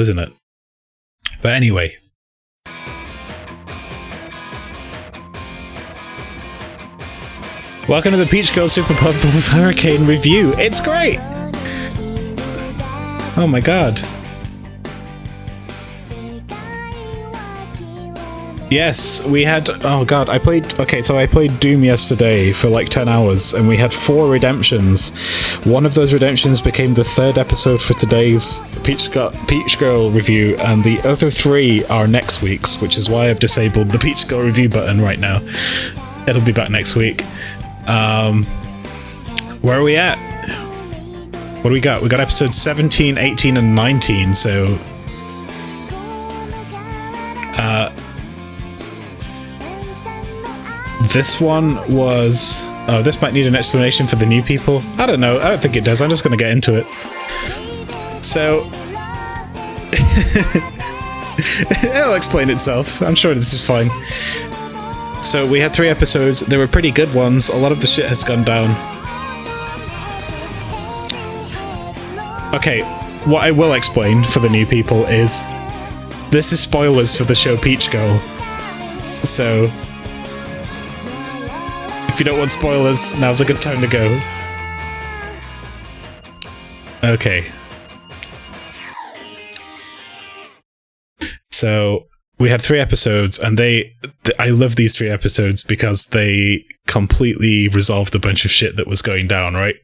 isn't it? But anyway. Welcome to the Peach Girl Super Purple Hurricane review. It's great! Oh my god. Yes, we had... Oh god, I played Doom yesterday for like 10 hours, and we had 4 redemptions. One of those redemptions became the 3rd episode for today's Peach Girl review, and the other 3 are next week's, which is why I've disabled the Peach Girl review button right now. It'll be back next week. Where are we at? What do we got? We got episodes 17, 18, and 19, so... This one was... Oh, this might need an explanation for the new people. I don't know. I don't think it does. I'm just going to get into it. So... It'll explain itself. I'm sure this is fine. So we had 3 episodes. They were pretty good ones. A lot of the shit has gone down. Okay, what I will explain for the new people is... This is spoilers for the show Peach Girl. So... If you don't want spoilers, now's a good time to go. Okay. So, we had 3 episodes, and I love these 3 episodes because they completely resolved a bunch of shit that was going down, right?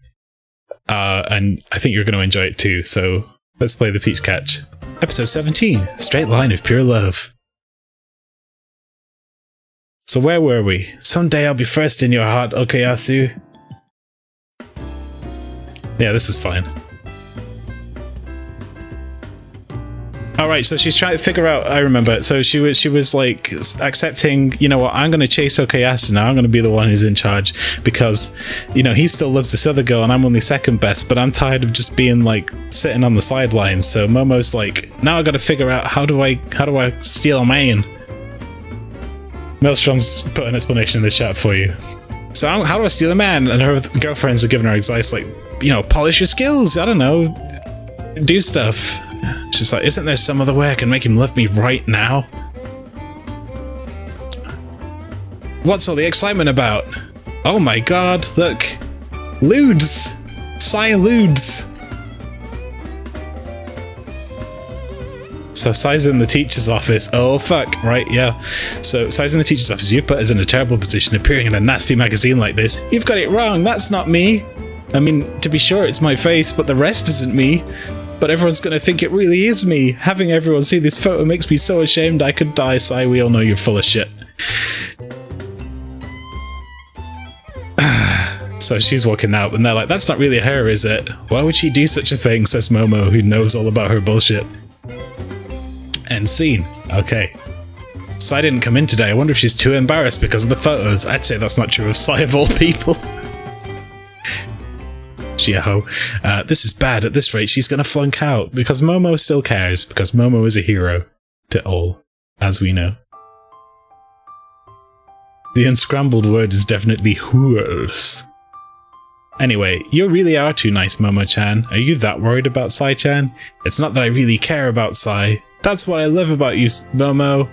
And I think you're going to enjoy it too, so let's play the Peach Catch. Episode 17, Straight Line of Pure Love. So where were we? Someday I'll be first in your heart, Okuyasu. Yeah, this is fine. Alright, so she's trying to figure out... I remember. So she was like accepting, you know what, I'm going to chase Okuyasu now. I'm going to be the one who's in charge because, you know, he still loves this other girl and I'm only second best, but I'm tired of just being like sitting on the sidelines. So Momo's like, now I got to figure out how do I steal a man? Maelstrom's put an explanation in the chat for you. So how do I steal a man? And her girlfriends are giving her advice like, you know, polish your skills. I don't know. Do stuff. She's like, isn't there some other way I can make him love me right now? What's all the excitement about? Oh my god, look. Lewds! Sire Lewds! So Sai's in the teacher's office. Oh fuck, right, yeah. So Sai's in the teacher's office. You put us in a terrible position appearing in a nasty magazine like this. You've got it wrong, that's not me. I mean, to be sure it's my face, but the rest isn't me. But everyone's gonna think it really is me. Having everyone see this photo makes me so ashamed I could die, Sai. We all know you're full of shit. So she's walking out and they're like, that's not really her, is it? Why would she do such a thing, says Momo, who knows all about her bullshit. End scene. Okay. Sai didn't come in today. I wonder if she's too embarrassed because of the photos. I'd say that's not true of Sai of all people. Shia-ho. This is bad. At this rate, she's gonna flunk out. Because Momo still cares. Because Momo is a hero. To all. As we know. The unscrambled word is definitely whores. Anyway, you really are too nice, Momo-chan. Are you that worried about Sai-chan? It's not that I really care about Sai. That's what I love about you, Momo.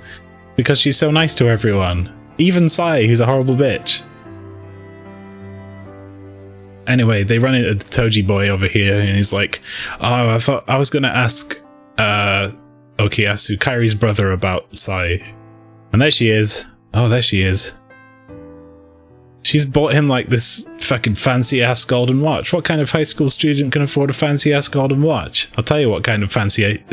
Because she's so nice to everyone. Even Sai, who's a horrible bitch. Anyway, they run into the Toji boy over here, and he's like, oh, I thought I was going to ask Okuyasu, Kairi's brother, about Sai. And there she is. Oh, there she is. She's bought him like this fucking fancy-ass golden watch. What kind of high school student can afford a fancy-ass golden watch? I'll tell you what kind of fancy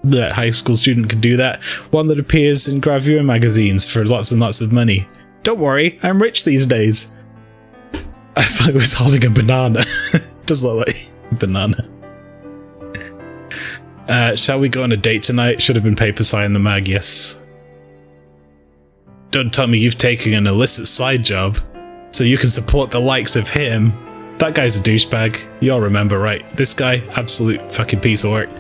high school student can do that. One that appears in gravure magazines for lots and lots of money. Don't worry, I'm rich these days. I thought he was holding a banana. Does look like a banana. Shall we go on a date tonight? Should have been paper Sai in the mag, yes. Don't tell me you've taken an illicit side job so you can support the likes of him. That guy's a douchebag. You all remember, right? This guy, absolute fucking piece of work.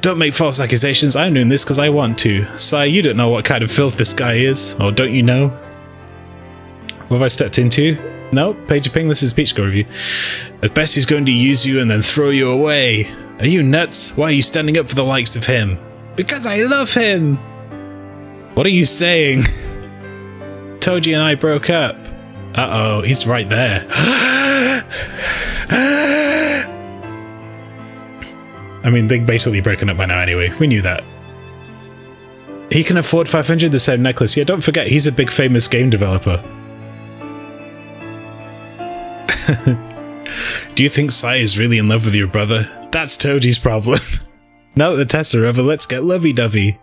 Don't make false accusations. I'm doing this because I want to. Sai, you don't know what kind of filth this guy is. Or don't you know? What have I stepped into? No, Page of Ping, this is Peach Girl Review. At best he's going to use you and then throw you away. Are you nuts? Why are you standing up for the likes of him? Because I love him! What are you saying? Toji and I broke up. Uh-oh, he's right there. I mean, they've basically broken up by now anyway. We knew that. He can afford 500 the same necklace. Yeah, don't forget, he's a big famous game developer. Do you think Sai is really in love with your brother? That's Toji's problem. Now that the tests are over, let's get lovey-dovey.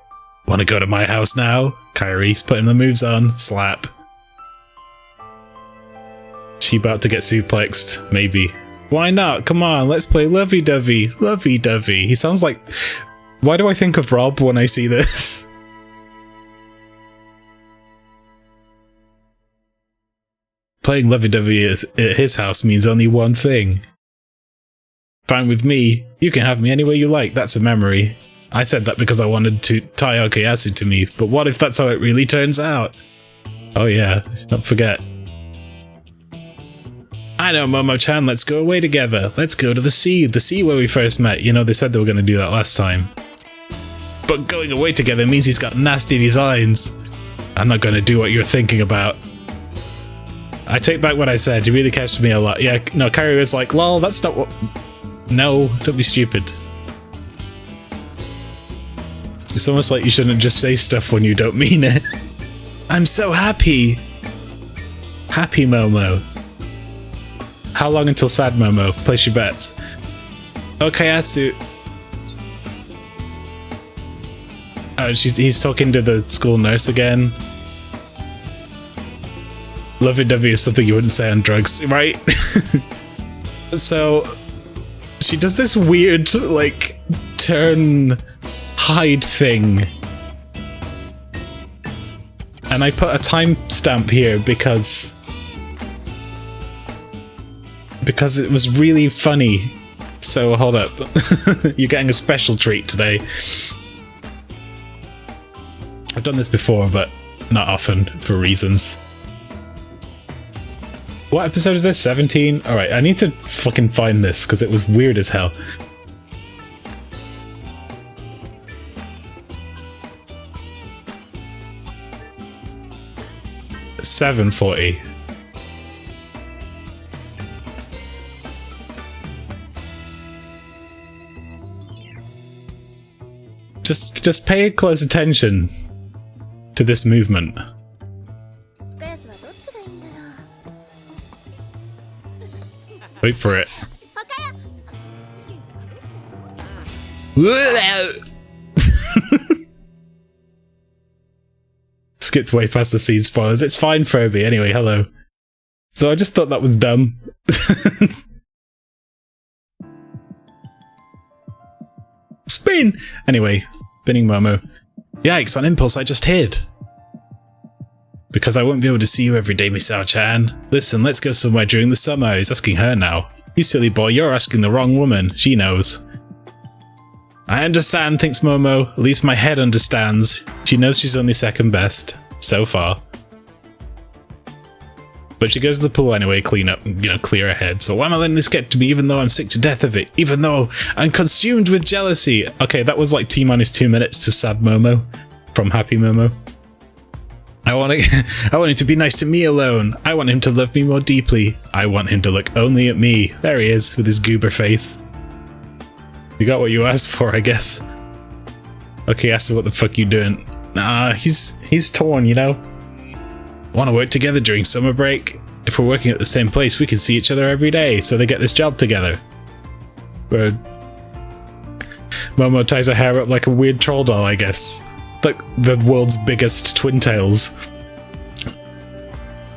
Wanna go to my house now? Kairi's putting the moves on. Slap. She about to get suplexed. Maybe. Why not? Come on, let's play lovey-dovey. Lovey-dovey. He sounds like... Why do I think of Rob when I see this? Playing lovey-dovey at his house means only one thing. Fine with me. You can have me any way you like. That's a memory. I said that because I wanted to tie Okuyasu to me, but what if that's how it really turns out? Oh yeah, don't forget. I know, Momo-chan, let's go away together. Let's go to the sea where we first met. You know, they said they were going to do that last time. But going away together means he's got nasty designs. I'm not going to do what you're thinking about. I take back what I said, you really catched me a lot. Yeah, no, Kairi was like, lol, that's not what... No, don't be stupid. It's almost like you shouldn't just say stuff when you don't mean it. I'm so happy. Happy Momo. How long until sad Momo? Place your bets. Okuyasu. He's talking to the school nurse again. Lovey-dovey is something you wouldn't say on drugs, right? So, she does this weird, like, turn hide thing. And I put a timestamp here because it was really funny. So hold up. You're getting a special treat today. I've done this before, but not often for reasons. What episode is this? 17? Alright, I need to fucking find this because it was weird as hell. $7.40. Just pay close attention to this movement. Wait for it. Skipped way past the scene spoilers. It's fine, Furby. Anyway, hello. So I just thought that was dumb. Spin! Anyway, spinning Momo. Yikes, on impulse I just hid. Because I won't be able to see you every day, Misao-chan. Listen, let's go somewhere during the summer. He's asking her now. You silly boy, you're asking the wrong woman. She knows. I understand, thinks Momo. At least my head understands. She knows she's only second best. So far. But she goes to the pool anyway, clean up, clear her head. So why am I letting this get to me even though I'm sick to death of it? Even though I'm consumed with jealousy. Okay, that was like T-minus 2 minutes to sad Momo. From happy Momo. I want him to be nice to me alone. I want him to love me more deeply. I want him to look only at me. There he is, with his goober face. You got what you asked for, I guess. Okay, ask him what the fuck you doing. Nah, he's torn, you know? Want to work together during summer break? If we're working at the same place, we can see each other every day, so they get this job together. Where Momo ties her hair up like a weird troll doll, I guess. Like the world's biggest twin tails.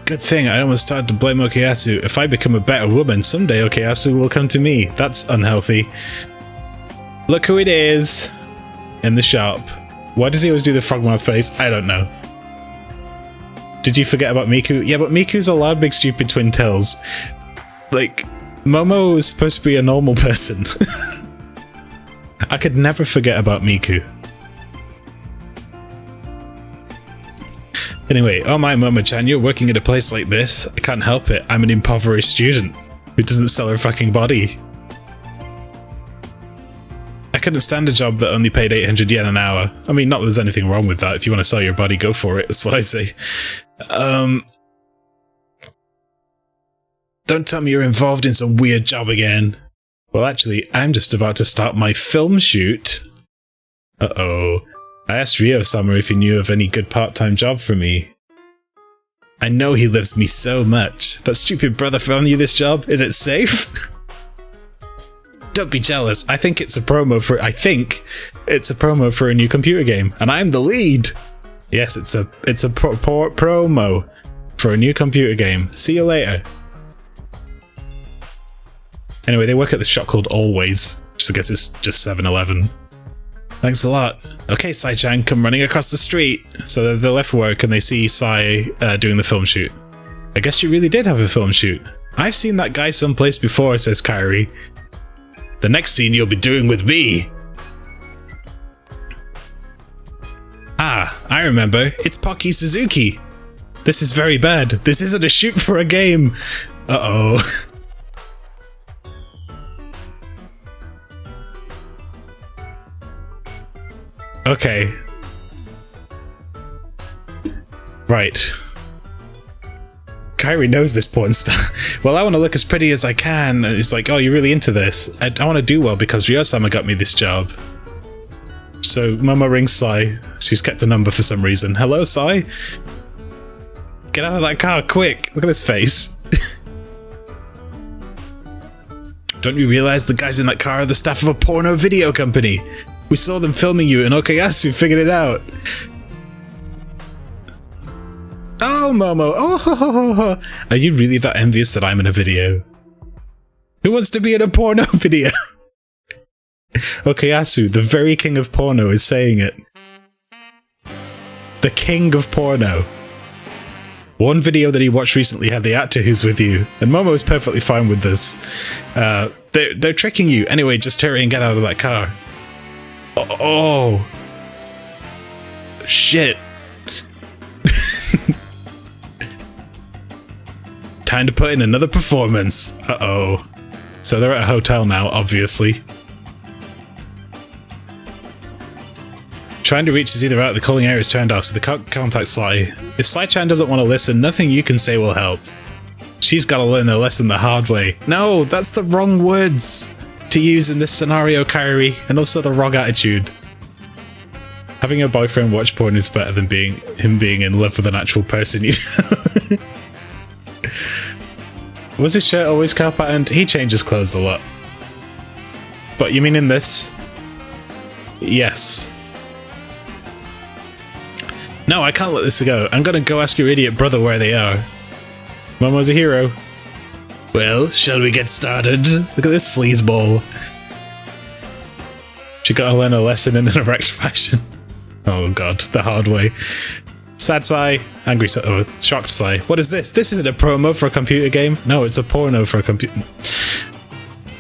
Good thing I almost started to blame Okuyasu. If I become a better woman, someday Okuyasu will come to me. That's unhealthy. Look who it is! In the shop. Why does he always do the frogmouth face? I don't know. Did you forget about Miku? Yeah, but Miku's allowed big stupid twin tails. Like, Momo is supposed to be a normal person. I could never forget about Miku. Anyway, oh my Momo-chan, you're working at a place like this? I can't help it. I'm an impoverished student who doesn't sell her fucking body. I couldn't stand a job that only paid 800 yen an hour. I mean, not that there's anything wrong with that. If you want to sell your body, go for it. That's what I say. Don't tell me you're involved in some weird job again. Well, actually, I'm just about to start my film shoot. Uh-oh. I asked Ryo-sama if he knew of any good part-time job for me. I know he loves me so much. That stupid brother found you this job? Is it safe? Don't be jealous. I think it's a promo for a new computer game, and I'm the lead. Yes, it's a promo for a new computer game. See you later. Anyway, they work at this shop called Always, which I guess is just 7-Eleven. Thanks a lot. Okay, Sai-chan, come running across the street. So they left work and they see Sai doing the film shoot. I guess you really did have a film shoot. I've seen that guy someplace before, says Kairi. The next scene you'll be doing with me. Ah, I remember. It's Pocky Suzuki. This is very bad. This isn't a shoot for a game. Uh-oh. Okay. Right. Kairi knows this porn star. Well, I want to look as pretty as I can. And it's like, oh, you're really into this. I want to do well because Ryo-sama got me this job. So Momo rings Sai. She's kept the number for some reason. Hello, Sai? Get out of that car, quick. Look at this face. Don't you realize the guys in that car are the staff of a porno video company? We saw them filming you and Okayasu figured it out. Oh, Momo. Oh, ho, ho, ho, ho. Are you really that envious that I'm in a video? Who wants to be in a porno video? Okayasu, the very king of porno, is saying it. The king of porno. One video that he watched recently had the actor who's with you, and Momo is perfectly fine with this. They're tricking you. Anyway, just hurry and get out of that car. Oh. Shit. Time to put in another performance. Uh-oh. So they're at a hotel now, obviously. Trying to reach is either out, the calling area is turned off, so they can't contact Sai. If Sai-chan doesn't want to listen, nothing you can say will help. She's got to learn her lesson the hard way. No, that's the wrong words to use in this scenario, Kairi, and also the wrong attitude. Having a boyfriend watch porn is better than him being in love with an actual person, you know? Was his shirt always cow patterned? He changes clothes a lot. But you mean in this? Yes. No, I can't let this go. I'm gonna go ask your idiot brother where they are. Momo's a hero. Well, shall we get started? Look at this sleazeball. She gotta learn a lesson in an erect fashion. Oh god, the hard way. Sad Sai, angry Sai, oh, shocked Sai. What is this? This isn't a promo for a computer game. No, it's a porno for a computer.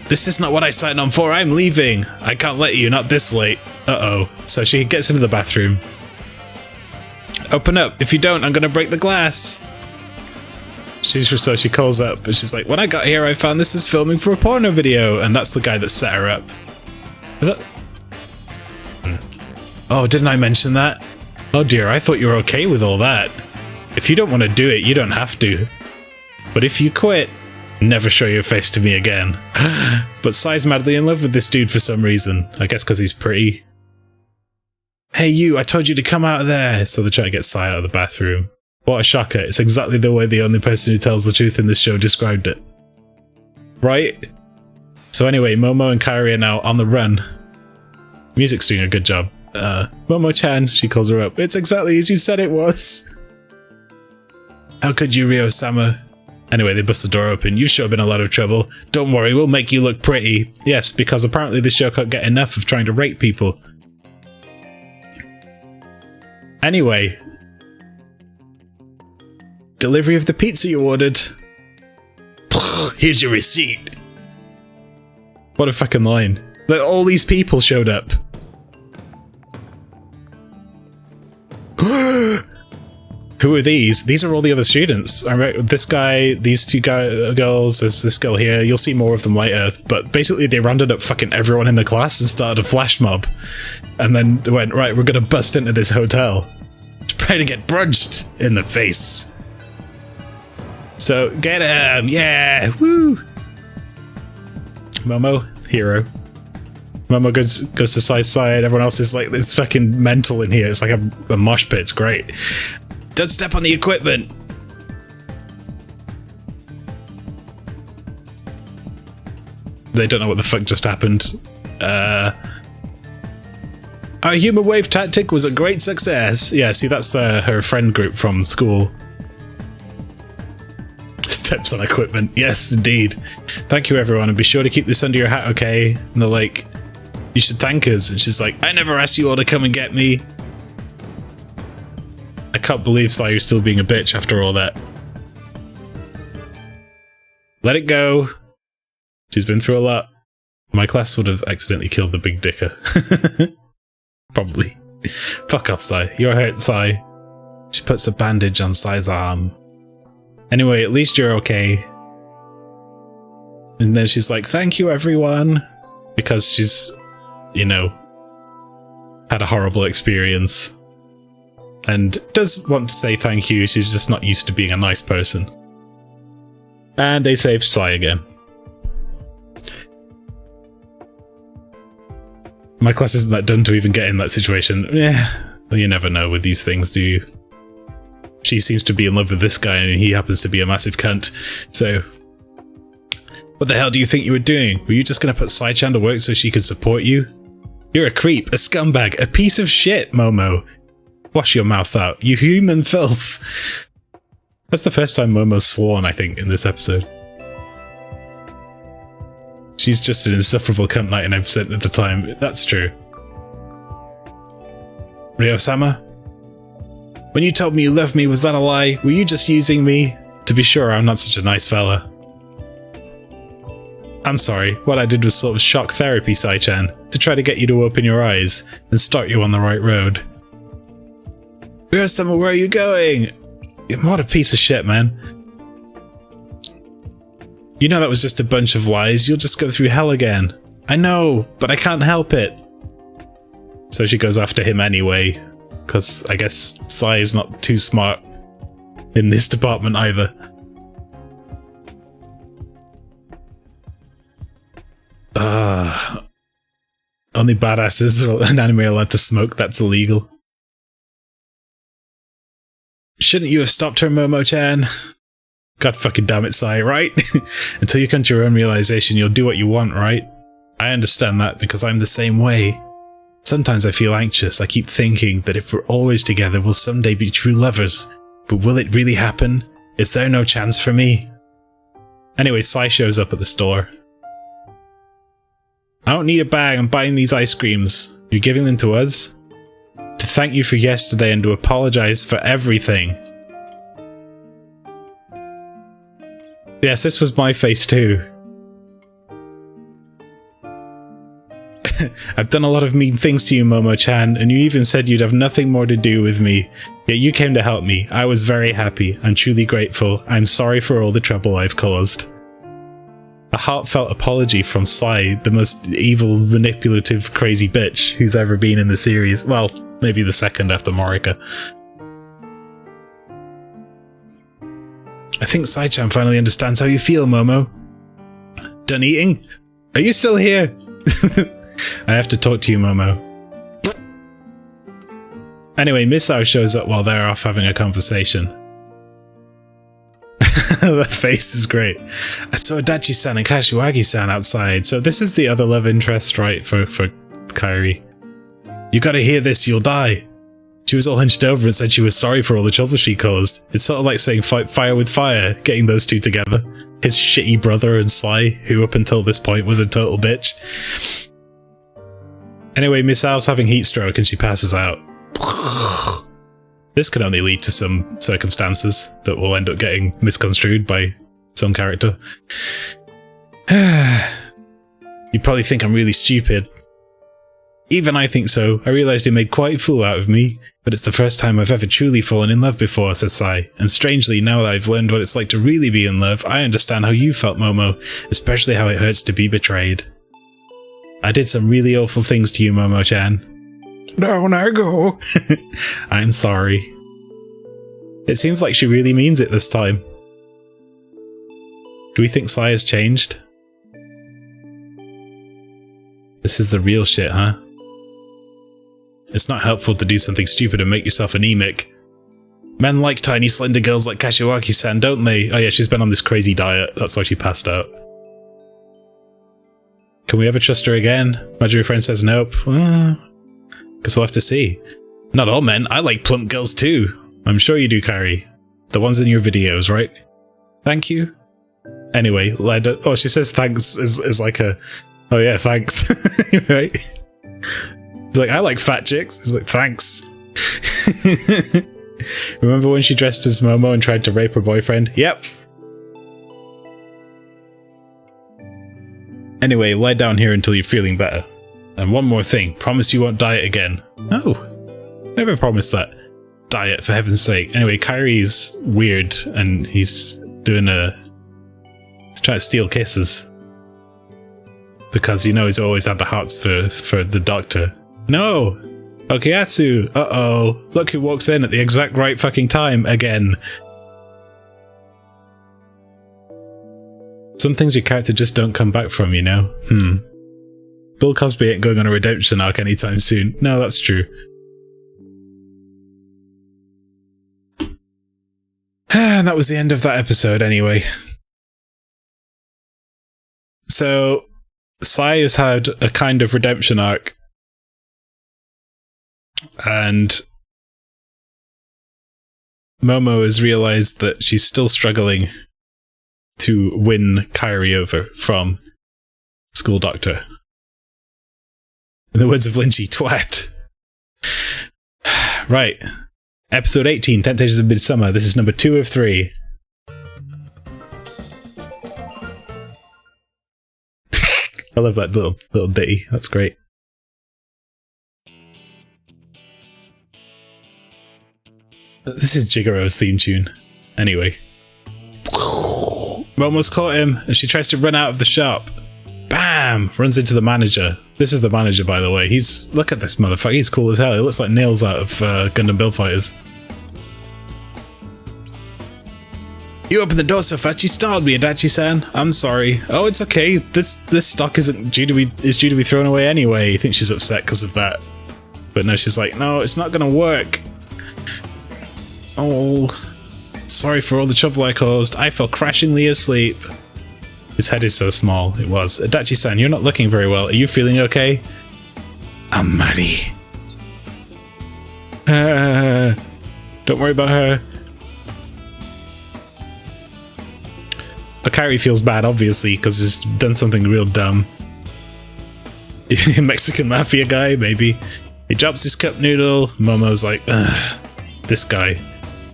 This is not what I signed on for. I'm leaving. I can't let you, not this late. Uh-oh. So she gets into the bathroom. Open up. If you don't, I'm gonna break the glass. So she calls up and she's like, when I got here, I found this was filming for a porno video. And that's the guy that set her up. Was that? Oh, didn't I mention that? Oh dear, I thought you were okay with all that. If you don't want to do it, you don't have to. But if you quit, never show your face to me again. But Sai's madly in love with this dude for some reason. I guess because he's pretty. Hey you, I told you to come out of there! So they try to get Sai out of the bathroom. What a shocker, it's exactly the way the only person who tells the truth in this show described it. Right? So anyway, Momo and Kairi are now on the run. Music's doing a good job. Momo-chan, she calls her up. It's exactly as you said it was. How could you, Ryo-sama? Anyway, they bust the door open. You've sure been in a lot of trouble. Don't worry, we'll make you look pretty. Yes, because apparently the show can't get enough of trying to rape people. Anyway. Delivery of the pizza you ordered. Here's your receipt. What a fucking line. Like, all these people showed up. Who are these? These are all the other students. I remember this guy, these two girls, there's this girl here. You'll see more of them later. But basically they rounded up fucking everyone in the class and started a flash mob. And then they went, right, we're gonna bust into this hotel. Try to get brunched in the face. So get him, yeah, woo! Momo, hero. Momo goes to side. Everyone else is like, it's fucking mental in here. It's like a mosh pit. It's great. Don't step on the equipment. They don't know what the fuck just happened. Our human wave tactic was a great success. Yeah, see, that's her friend group from school. Steps on equipment. Yes, indeed. Thank you, everyone, and be sure to keep this under your hat, okay? And they're like, you should thank us. And she's like, I never asked you all to come and get me. I can't believe Saya's still being a bitch after all that. Let it go. She's been through a lot. My class would have accidentally killed the big dicker. Probably. Fuck off, Sai. You're hurt, Sai. She puts a bandage on Sai's arm. Anyway, at least you're okay. And then she's like, thank you, everyone. Because she's, you know, had a horrible experience. And does want to say thank you, she's just not used to being a nice person. And they saved Sai again. My class isn't that done to even get in that situation. Yeah, well, you never know with these things, do you? She seems to be in love with this guy and he happens to be a massive cunt, so... What the hell do you think you were doing? Were you just gonna put Sai-chan to work so she could support you? You're a creep, a scumbag, a piece of shit, Momo. Wash your mouth out, you human filth. That's the first time Momo's sworn, I think, in this episode. She's just an insufferable cunt 99% of the time. That's true. Ryo-sama? When you told me you loved me, was that a lie? Were you just using me? To be sure, I'm not such a nice fella. I'm sorry, what I did was sort of shock therapy, Sai-chan, to try to get you to open your eyes and start you on the right road. Ryo-sama, where are you going? What a piece of shit, man. You know that was just a bunch of lies. You'll just go through hell again. I know, but I can't help it. So she goes after him anyway, because I guess Sai is not too smart in this department either. Only badasses in anime are allowed to smoke. That's illegal. Shouldn't you have stopped her, Momo-chan? God fucking damn it, Sai, right? Until you come to your own realization, you'll do what you want, right? I understand that because I'm the same way. Sometimes I feel anxious. I keep thinking that if we're always together, we'll someday be true lovers. But will it really happen? Is there no chance for me? Anyway, Sai shows up at the store. I don't need a bag. I'm buying these ice creams. You're giving them to us? To thank you for yesterday and to apologize for everything. Yes, this was my face too. I've done a lot of mean things to you, Momo-chan, and you even said you'd have nothing more to do with me. Yet you came to help me. I was very happy. I'm truly grateful. I'm sorry for all the trouble I've caused. A heartfelt apology from Sai, the most evil, manipulative, crazy bitch who's ever been in the series. Well, maybe the second after Marika. I think Sai-chan finally understands how you feel, Momo. Done eating? Are you still here? I have to talk to you, Momo. Anyway, Misao shows up while they're off having a conversation. That face is great. I saw Adachi-san and Kashiwagi-san outside, so this is the other love interest, right, for Kairi. You gotta hear this, you'll die. She was all hunched over and said she was sorry for all the trouble she caused. It's sort of like saying fight fire with fire, getting those two together. His shitty brother and Sai, who up until this point was a total bitch. Anyway, Misao's having heat stroke and she passes out. This can only lead to some circumstances that will end up getting misconstrued by some character. You probably think I'm really stupid. Even I think so. I realised he made quite a fool out of me. But it's the first time I've ever truly fallen in love before, says Sai. And strangely, now that I've learned what it's like to really be in love, I understand how you felt, Momo, especially how it hurts to be betrayed. I did some really awful things to you, Momo-chan. Down I go. I'm sorry. It seems like she really means it this time. Do we think Sai has changed? This is the real shit, huh? It's not helpful to do something stupid and make yourself anemic. Men like tiny slender girls like Kashiwagi-san, don't they? Oh yeah, she's been on this crazy diet, that's why she passed out. Can we ever trust her again? Imaginary friend says nope. Guess we'll have to see. Not all men, I like plump girls too. I'm sure you do, Kairi. The ones in your videos, right? Thank you. Anyway, Leda. Oh, she says thanks is like a... Oh yeah, thanks. Right? He's like, I like fat chicks. He's like, thanks. Remember when she dressed as Momo and tried to rape her boyfriend? Yep. Anyway, lie down here until you're feeling better. And one more thing, promise you won't diet again. No, never promised that. Diet, for heaven's sake. Anyway, Kairi's weird and he's doing he's trying to steal kisses. Because, you know, he's always had the hearts for the doctor. No! Okuyasu! Uh-oh. Look who walks in at the exact right fucking time again. Some things your character just don't come back from, you know? Bill Cosby ain't going on a redemption arc anytime soon. No, that's true. And that was the end of that episode anyway. So, Sai has had a kind of redemption arc. And Momo has realized that she's still struggling to win Kairi over from School Doctor. In the words of Lynchy, twat. Right. Episode 18, Temptations of Midsummer. This is number 2 of 3. I love that little ditty. That's great. This is Jigero's theme tune. Anyway. Momo's caught him, and she tries to run out of the shop. Bam! Runs into the manager. This is the manager, by the way. Look at this motherfucker. He's cool as hell. He looks like Nails out of Gundam Build Fighters. You opened the door so fast you startled me, Adachi-san. I'm sorry. Oh, it's okay. This stock is due to be thrown away anyway. You think she's upset because of that. But no, she's like, no, it's not gonna work. Oh, sorry for all the trouble I caused. I fell crashingly asleep. His head is so small. It was. Adachi-san, you're not looking very well. Are you feeling okay? I'm muddy. Don't worry about her. Kairi feels bad, obviously, because he's done something real dumb. Mexican mafia guy, maybe. He drops his cup noodle. Momo's like, ugh, this guy.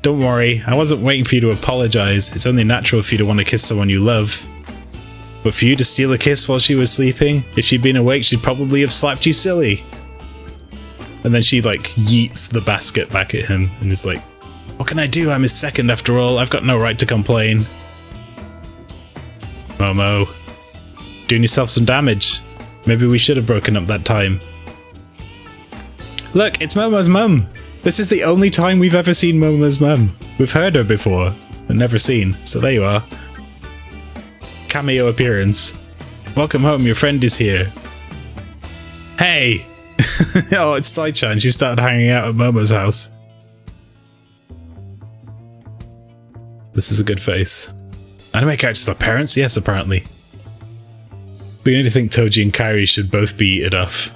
Don't worry, I wasn't waiting for you to apologize. It's only natural for you to want to kiss someone you love. But for you to steal a kiss while she was sleeping, if she'd been awake, she'd probably have slapped you silly. And then she, like, yeets the basket back at him and is like, what can I do? I'm his second after all. I've got no right to complain. Momo, doing yourself some damage. Maybe we should have broken up that time. Look, it's Momo's mum. This is the only time we've ever seen Momo's mum. We've heard her before, but never seen. So there you are. Cameo appearance. Welcome home, your friend is here. Hey! Oh, it's Sai-chan. She started hanging out at Momo's house. This is a good face. Anime characters are parents? Yes, apparently. But you need to think Toji and Kairi should both be eaten off.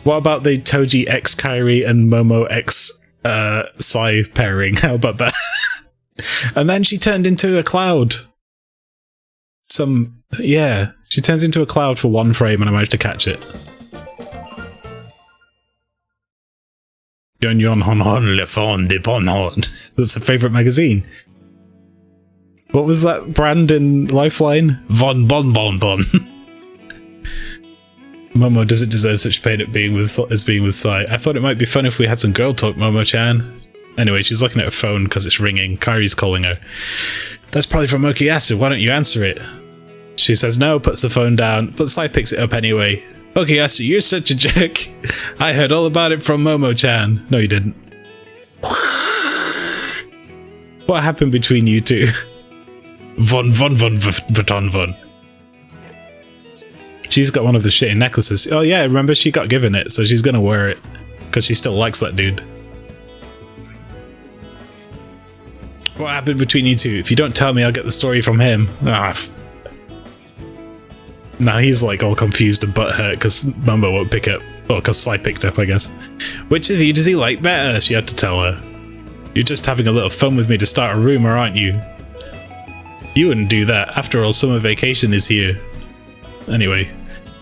What about the Toji x Kairi and Momo x Sai pairing? How about that? And then she turned into a cloud. Yeah, she turns into a cloud for one frame and I managed to catch it. Yon hon hon le fond de bon hon. That's her favourite magazine. What was that brand in Lifeline? Von Bon Bon Bon. Momo doesn't deserve such pain at being with Sai. I thought it might be fun if we had some girl talk, Momo-chan. Anyway, she's looking at her phone because it's ringing. Kairi's calling her. That's probably from Okuyasu. Why don't you answer it? She says no, puts the phone down, but Sai picks it up anyway. Okuyasu, you're such a jerk. I heard all about it from Momo-chan. No, you didn't. What happened between you two? Von. She's got one of the shitty necklaces. Oh yeah, remember she got given it, so she's gonna wear it. Because she still likes that dude. What happened between you two? If you don't tell me, I'll get the story from him. Now he's like all confused and butthurt because Momo won't pick up. Well, because Sai picked up, I guess. Which of you does he like better? She had to tell her. You're just having a little fun with me to start a rumour, aren't you? You wouldn't do that. After all, summer vacation is here. Anyway,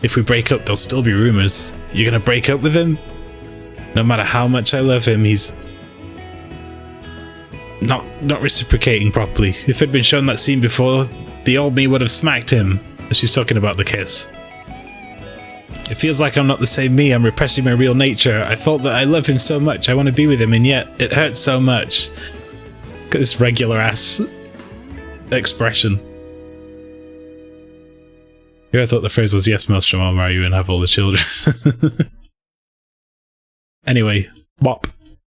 if we break up, there'll still be rumours. You're gonna break up with him? No matter how much I love him, he's not reciprocating properly. If it'd been shown that scene before, the old me would have smacked him. She's talking about the kiss. It feels like I'm not the same me. I'm repressing my real nature. I thought that I love him so much. I want to be with him, and yet it hurts so much. Look at this regular ass expression. Here I thought the phrase was yes, Maelstrom, I'll marry you and have all the children. Anyway, Bop.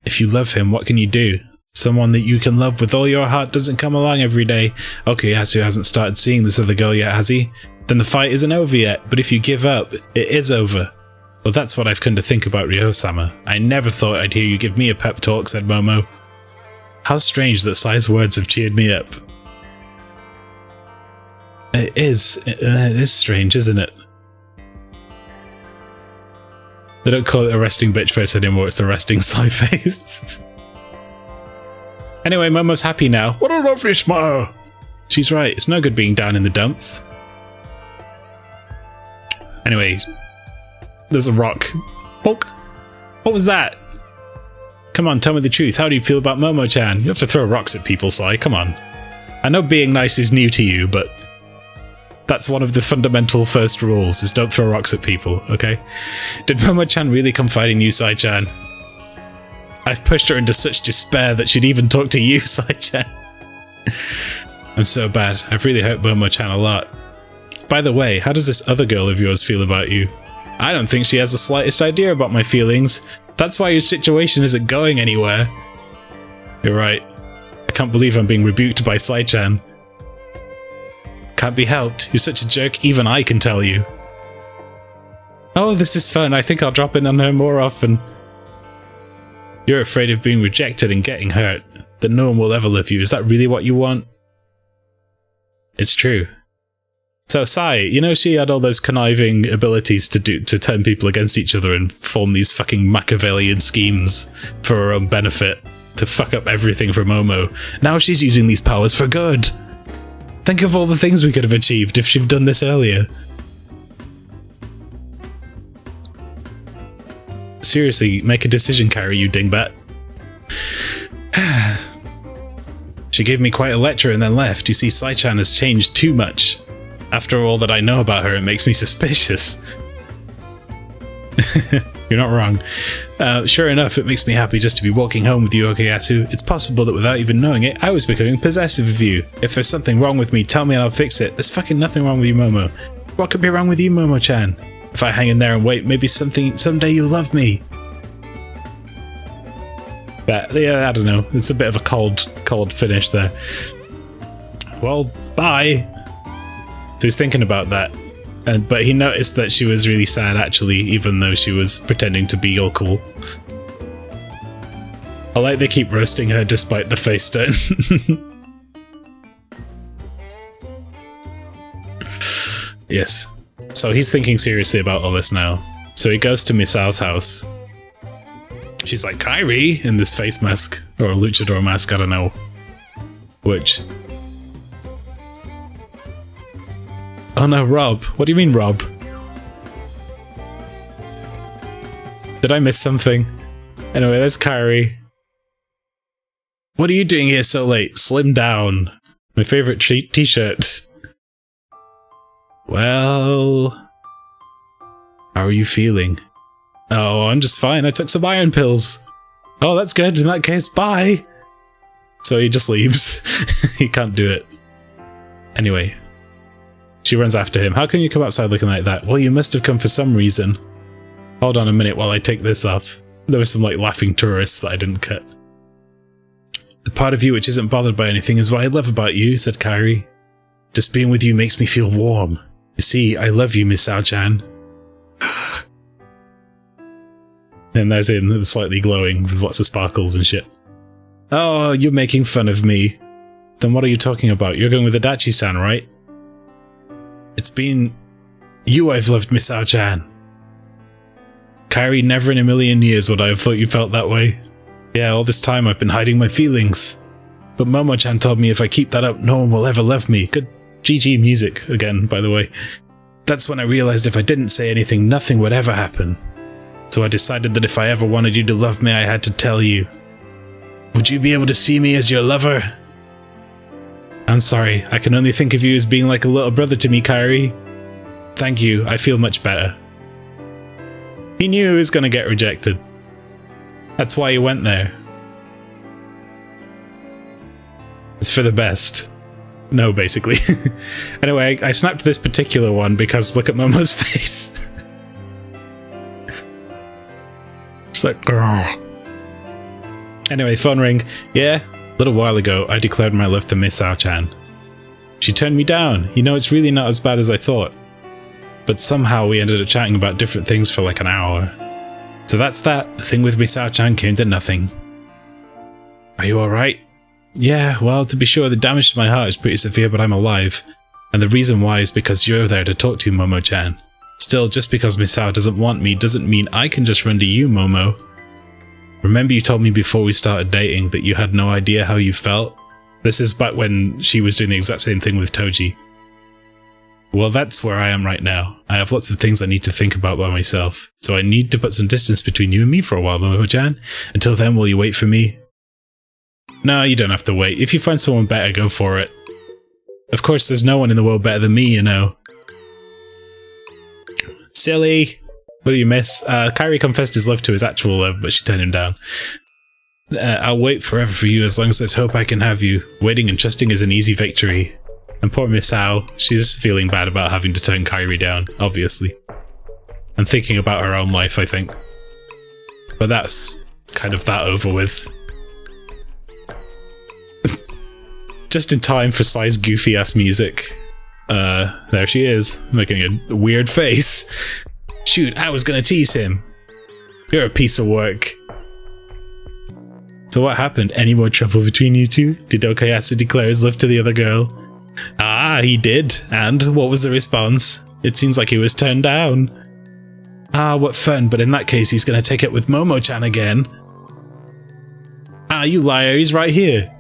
If you love him, what can you do? Someone that you can love with all your heart doesn't come along every day. Okay, Yasu hasn't started seeing this other girl yet, has he? Then the fight isn't over yet, but if you give up, it is over. Well, that's what I've come to think about Ryo-sama. I never thought I'd hear you give me a pep talk, said Momo. How strange that Sai's words have cheered me up. It is strange, isn't it? They don't call it a resting bitch face anymore, it's the resting Sai face. Anyway, Momo's happy now. What a lovely smile! She's right, it's no good being down in the dumps. Anyway, there's a rock. Hulk! What was that? Come on, tell me the truth. How do you feel about Momo-chan? You have to throw rocks at people, Sai. Come on. I know being nice is new to you, but that's one of the fundamental first rules, is don't throw rocks at people, okay? Did Momo-chan really confide in you, Sai-chan? I've pushed her into such despair that she'd even talk to you, Sai-chan. I'm so bad. I've really hurt Momo-chan a lot. By the way, how does this other girl of yours feel about you? I don't think she has the slightest idea about my feelings. That's why your situation isn't going anywhere. You're right. I can't believe I'm being rebuked by Sai-chan. Can't be helped. You're such a jerk, even I can tell you. Oh, this is fun. I think I'll drop in on her more often. You're afraid of being rejected and getting hurt. That no one will ever love you. Is that really what you want? It's true. So Sai, you know she had all those conniving abilities to turn people against each other and form these fucking Machiavellian schemes for her own benefit to fuck up everything for Momo. Now she's using these powers for good. Think of all the things we could have achieved if she'd done this earlier. Seriously, make a decision, Kairi, you dingbat. She gave me quite a lecture and then left. You see, Sai-chan has changed too much. After all that I know about her, it makes me suspicious. You're not wrong. Sure enough, it makes me happy just to be walking home with you, Okuyasu. It's possible that without even knowing it, I was becoming possessive of you. If there's something wrong with me, tell me and I'll fix it. There's fucking nothing wrong with you, Momo. What could be wrong with you, Momo-chan? If I hang in there and wait, maybe someday you'll love me. But yeah, I don't know. It's a bit of a cold finish there. Well, bye. So he's thinking about that, but he noticed that she was really sad actually, even though she was pretending to be all cool. I like they keep roasting her despite the face turn. Yes. So he's thinking seriously about all this now. So he goes to Misao's house. She's like, Kairi, in this face mask, or a luchador mask, I don't know which. Oh no, Rob. What do you mean, Rob? Did I miss something? Anyway, there's Kairi. What are you doing here so late? Slim down. My favorite t-shirt. Well, How are you feeling? Oh, I'm just fine. I took some iron pills. Oh, that's good. In that case, bye. So he just leaves. He can't do it. Anyway, she runs after him. How can you come outside looking like that? Well, you must have come for some reason. Hold on a minute while I take this off. There were some like laughing tourists that I didn't cut. The part of you which isn't bothered by anything is what I love about you, said Kairi. Just being with you makes me feel warm. You see, I love you, Miss Sao-chan. And there's him, slightly glowing with lots of sparkles and shit. Oh, you're making fun of me. Then what are you talking about? You're going with Adachi-san, right? It's been you I've loved, Miss Sao-chan. Kairi, never in a million years would I have thought you felt that way. Yeah, all this time I've been hiding my feelings. But Momo-chan told me if I keep that up, no one will ever love me. Good GG music again, by the way. That's when I realized if I didn't say anything, nothing would ever happen. So I decided that if I ever wanted you to love me, I had to tell you. Would you be able to see me as your lover? I'm sorry, I can only think of you as being like a little brother to me, Kairi. Thank you, I feel much better. He knew he was going to get rejected. That's why he went there. It's for the best. No, basically. Anyway, I snapped this particular one because look at Momo's face. It's like, grrr. Anyway, phone ring. Yeah, a little while ago, I declared my love to Miss Sao-chan. She turned me down. You know, it's really not as bad as I thought. But somehow we ended up chatting about different things for like an hour. So that's that. The thing with Miss Sao-chan came to nothing. Are you alright? Yeah, well, to be sure, the damage to my heart is pretty severe, but I'm alive. And the reason why is because you're there to talk to, Momo-chan. Still, just because Miss Sao doesn't want me doesn't mean I can just run to you, Momo. Remember you told me before we started dating that you had no idea how you felt? This is back when she was doing the exact same thing with Toji. Well, that's where I am right now. I have lots of things I need to think about by myself, so I need to put some distance between you and me for a while, Momo-chan. Until then, will you wait for me? No, you don't have to wait. If you find someone better, go for it. Of course, there's no one in the world better than me, you know. Silly! What do you miss? Kairi confessed his love to his actual love, but she turned him down. I'll wait forever for you as long as there's hope I can have you. Waiting and trusting is an easy victory. And poor Miss Sao, she's feeling bad about having to turn Kairi down, obviously. And thinking about her own life, I think. But that's kind of that over with. Just in time for Sai's goofy-ass music. There she is, making a weird face. Shoot, I was gonna tease him. You're a piece of work. So what happened? Any more trouble between you two? Did Okayasu declare his love to the other girl? Ah, he did. And what was the response? It seems like he was turned down. Ah, what fun, but in that case he's gonna take it with Momo-chan again. Ah, you liar, he's right here.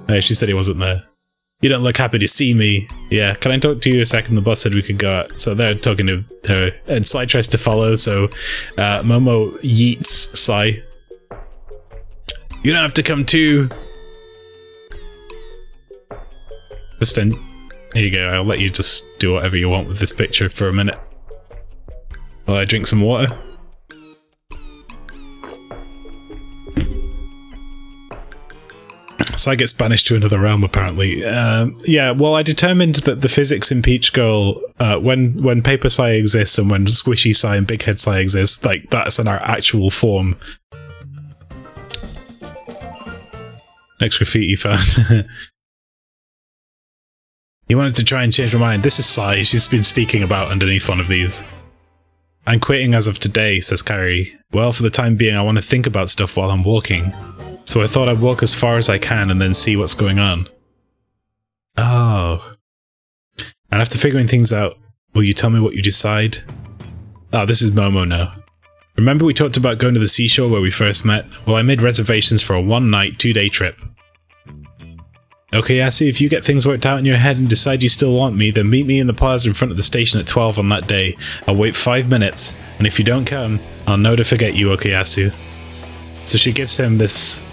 Oh, she said he wasn't there. You don't look happy to see me. Yeah, can I talk to you a second? The boss said we could go out. So they're talking to her, and Sai tries to follow, so Momo yeets Sai. You don't have to come too. Here you go, I'll let you just do whatever you want with this picture for a minute. While I drink some water. Sai gets banished to another realm, apparently. Yeah, well, I determined that the physics in Peach Girl, when Paper Sai exists and when Squishy Sai and Big Head Sai exist, like, that's in our actual form. Next graffiti found. You wanted to try and change my mind. This is Sai. She's been sneaking about underneath one of these. I'm quitting as of today, says Kairi. Well, for the time being, I want to think about stuff while I'm walking. So I thought I'd walk as far as I can and then see what's going on. Oh. And after figuring things out, will you tell me what you decide? Oh, this is Momo now. Remember we talked about going to the seashore where we first met? Well, I made reservations for a 1-night, 2-day trip. Okay, Yassi, if you get things worked out in your head and decide you still want me, then meet me in the plaza in front of the station at 12 on that day. I'll wait 5 minutes, and if you don't come, I'll know to forget you, Okayasu. So she gives him this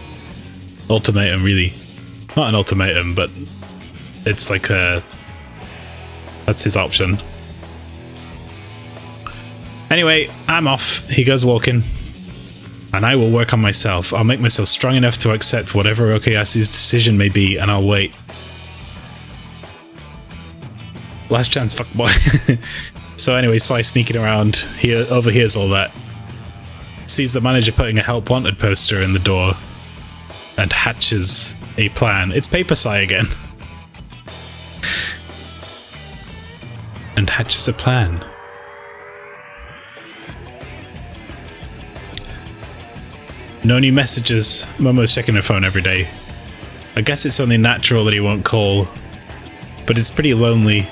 ultimatum, really. Not an ultimatum, but it's like that's his option. Anyway, I'm off. He goes walking. And I will work on myself. I'll make myself strong enough to accept whatever Okuyasu's decision may be, and I'll wait. Last chance, fuckboy. So anyway, Sly sneaking around, he overhears all that. Sees the manager putting a help wanted poster in the door. And hatches a plan. It's Paper Sly again. And hatches a plan. No new messages. Momo's checking her phone every day. I guess it's only natural that he won't call. But it's pretty lonely.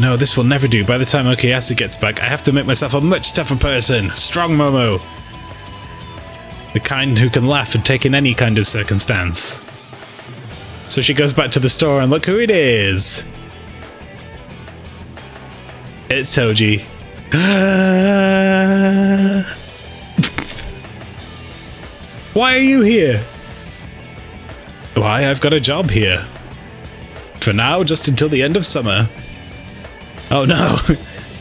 No, this will never do. By the time Okuyasu gets back, I have to make myself a much tougher person. Strong Momo. The kind who can laugh and take in any kind of circumstance. So she goes back to the store and look who it is. It's Toji. Why are you here? Why, I've got a job here. For now, just until the end of summer. Oh no.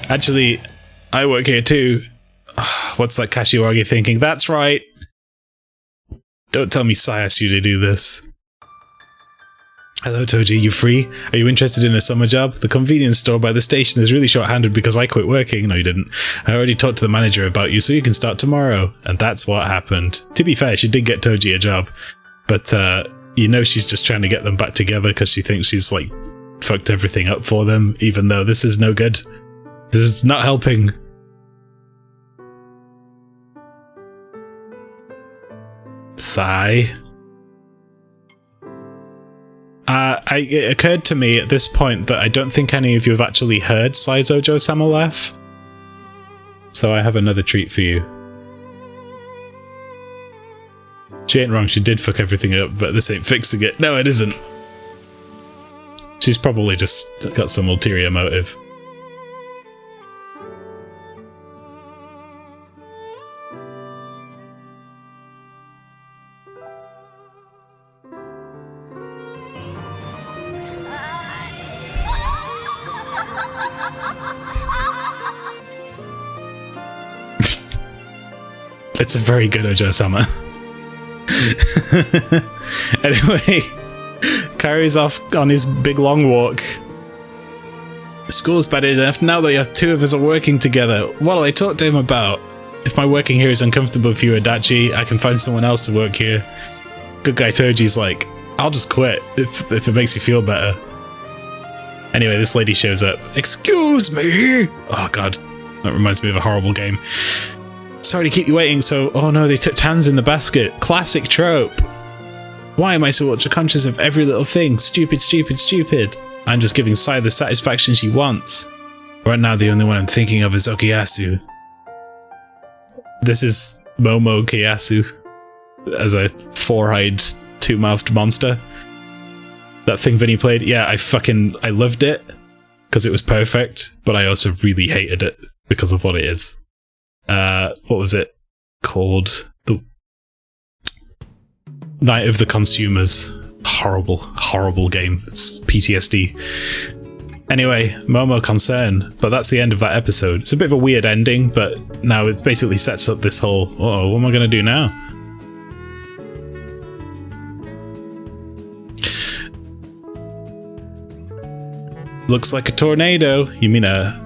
Actually, I work here too. What's that Kashiwagi thinking? That's right. Don't tell me Sai asked you to do this. Hello Toji, you free? Are you interested in a summer job? The convenience store by the station is really short-handed because I quit working. No, you didn't. I already talked to the manager about you, so you can start tomorrow. And that's what happened. To be fair, she did get Toji a job. But, you know she's just trying to get them back together because she thinks she's, like, fucked everything up for them, even though this is no good. This is not helping. Sigh. It occurred to me at this point that I don't think any of you have actually heard Saizojo-sama laugh. So I have another treat for you. She ain't wrong, she did fuck everything up, but this ain't fixing it. No, it isn't. She's probably just got some ulterior motive. It's a very good Ojo-sama. Anyway, carries off on his big long walk. School's bad enough now that two of us are working together. What'll I talk to him about? If my working here is uncomfortable for you, Adachi, I can find someone else to work here. Good guy Toji's like, I'll just quit if it makes you feel better. Anyway, this lady shows up. Excuse me! Oh god, that reminds me of a horrible game. Sorry to keep you waiting, so... Oh no, they took hands in the basket. Classic trope. Why am I so ultra-conscious of every little thing? Stupid, stupid, stupid. I'm just giving Sai the satisfaction she wants. Right now, the only one I'm thinking of is Okuyasu. This is Momo Okuyasu as a four-eyed, two-mouthed monster. That thing Vinny played, yeah, I loved it because it was perfect, but I also really hated it because of what it is. What was it called? The Night of the Consumers. Horrible, horrible game. It's PTSD. Anyway, Momo Concern, but that's the end of that episode. It's a bit of a weird ending, but now it basically sets up this whole, uh-oh, what am I going to do now? Looks like a tornado. You mean a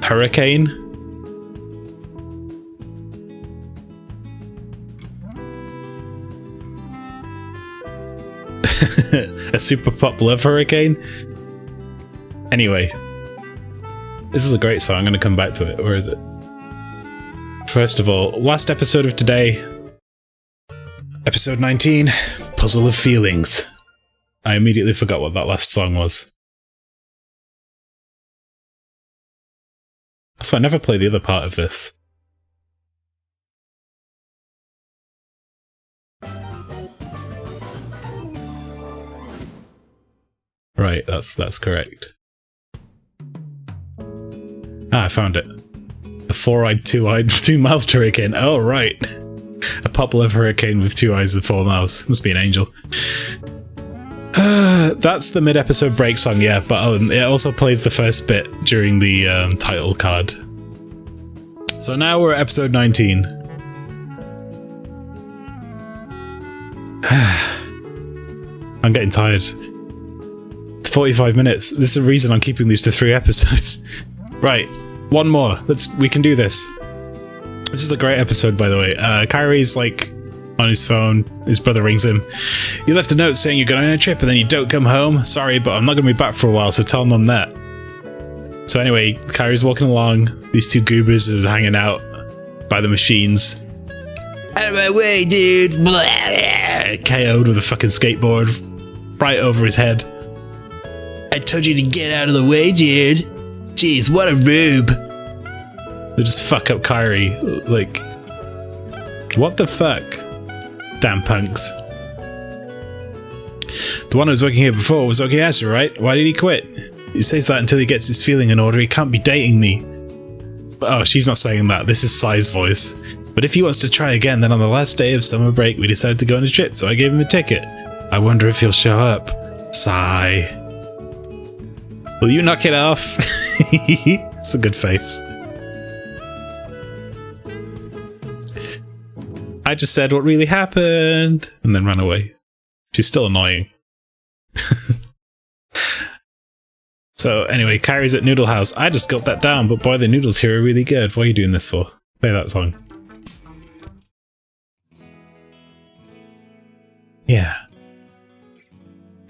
hurricane? A super pop love hurricane? Anyway, this is a great song. I'm going to come back to it. Where is it? First of all, last episode of today, episode 19, Puzzle of Feelings. I immediately forgot what that last song was. So I never played the other part of this. Right, that's correct. Ah, I found it. A four-eyed, two-eyed, two-mouthed hurricane. Oh, right. A pop love hurricane with two eyes and four mouths. Must be an angel. that's the mid-episode break song, yeah, but it also plays the first bit during the title card. So now we're at episode 19. I'm getting tired. 45 minutes. This is the reason I'm keeping these to 3 episodes. Right, one more. We can do this. This is a great episode, by the way. Kyrie's like on his phone. His brother rings him. You left a note saying you're going on a trip and then you don't come home. Sorry, but I'm not going to be back for a while, so tell Mum that. So anyway, Kyrie's walking along. These 2 goobers are hanging out by the machines. Out of my way, dude! Blah, blah. KO'd with a fucking skateboard right over his head. I told you to get out of the way, dude. Jeez, what a rube. They just fuck up Kyrie. Like, what the fuck? Damn punks. The one who was working here before was Okiyasu, right? Why did he quit? He says that until he gets his feeling in order. He can't be dating me. Oh, she's not saying that. This is Sai's voice. But if he wants to try again, then on the last day of summer break, we decided to go on a trip, so I gave him a ticket. I wonder if he'll show up. Sigh. Will you knock it off? It's a good face. I just said what really happened, and then ran away. She's still annoying. So anyway, Kyrie's at Noodle House. I just got that down, but boy, the noodles here are really good. What are you doing this for? Play that song. Yeah.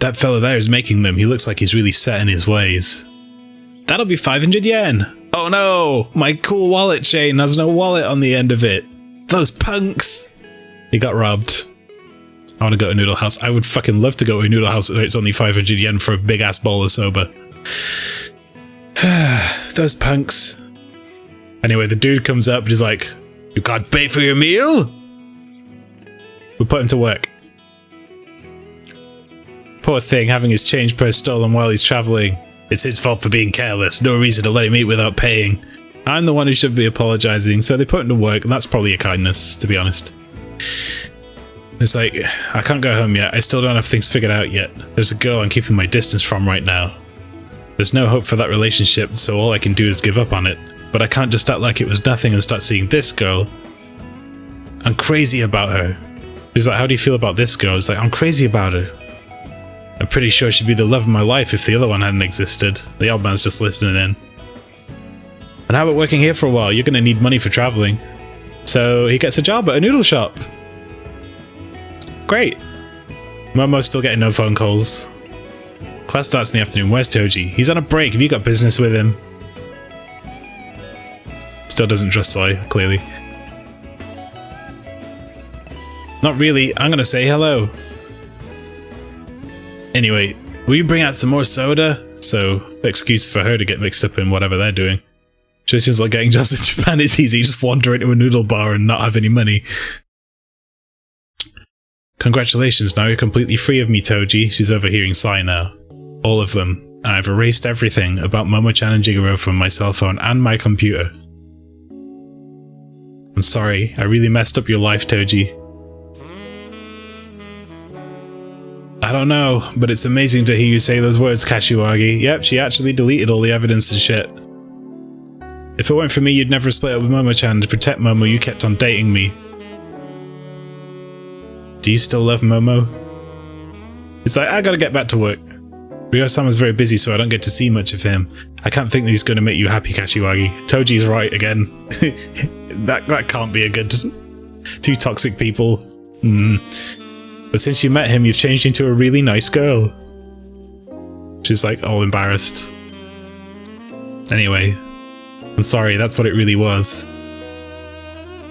That fella there is making them. He looks like he's really set in his ways. That'll be 500 yen. Oh no! My cool wallet chain has no wallet on the end of it. Those punks! He got robbed. I want to go to Noodle House. I would fucking love to go to a Noodle House. It's only 500 yen for a big ass bowl of soba. Those punks. Anyway, the dude comes up and he's like, you can't pay for your meal? We put him to work. Poor thing, having his change purse stolen while he's travelling. It's his fault for being careless. No reason to let him eat without paying. I'm the one who should be apologising, so they put him to work, and that's probably a kindness, to be honest. It's like, I can't go home yet. I still don't have things figured out yet. There's a girl I'm keeping my distance from right now. There's no hope for that relationship, so all I can do is give up on it. But I can't just act like it was nothing and start seeing this girl. I'm crazy about her. He's like, how do you feel about this girl? It's like, I'm crazy about her. I'm pretty sure she'd be the love of my life if the other one hadn't existed. The old man's just listening in. And how about working here for a while? You're going to need money for travelling. So he gets a job at a noodle shop. Great. Momo's still getting no phone calls. Class starts in the afternoon. Where's Toji? He's on a break. Have you got business with him? Still doesn't trust Sai, clearly. Not really. I'm going to say hello. Anyway, will you bring out some more soda? So, excuse for her to get mixed up in whatever they're doing. Just seems like getting jobs in Japan is easy. You just wander into a noodle bar and not have any money. Congratulations, now you're completely free of me, Toji. She's overhearing Sai now. All of them. I've erased everything about Momo-chan and Jigoro from my cell phone and my computer. I'm sorry, I really messed up your life, Toji. I don't know, but it's amazing to hear you say those words, Kashiwagi. Yep, she actually deleted all the evidence and shit. If it weren't for me, you'd never split up with Momo-chan. To protect Momo, you kept on dating me. Do you still love Momo? It's like, I gotta get back to work. Ryo-sama's very busy, so I don't get to see much of him. I can't think that he's gonna make you happy, Kashiwagi. Toji's right again. that can't be a good... Two toxic people. But since you met him, you've changed into a really nice girl. She's like all embarrassed. Anyway, I'm sorry, that's what it really was.